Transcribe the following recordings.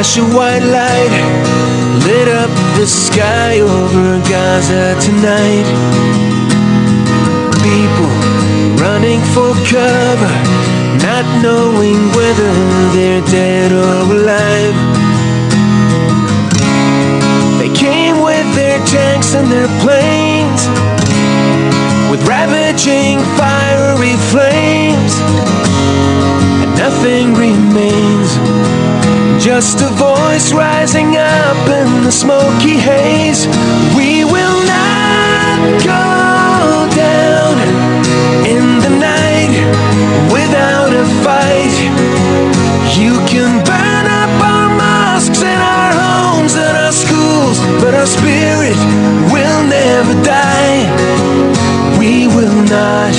flash of white light lit up the sky over Gaza tonight. People running for cover, not knowing whether they're dead or alive. They came with their tanks and their planes, with ravaging fiery flames, and nothing remains, just a voice rising up in the smoky haze. We will not go down in the night without a fight. You can burn up our mosques and our homes and our schools, but our spirit will never die. We will not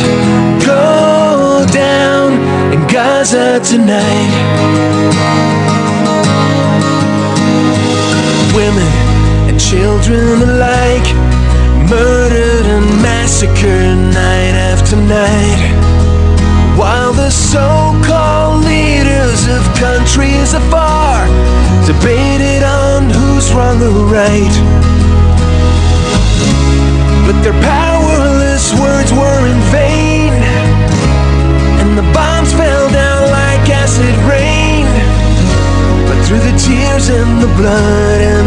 go down in Gaza tonight. Women and children alike, murdered and massacred night after night, while the so-called leaders of countries afar debated on who's wrong or right. But their powerless words were in vain, and the bombs fell down like acid rain. But through the tears and the blood and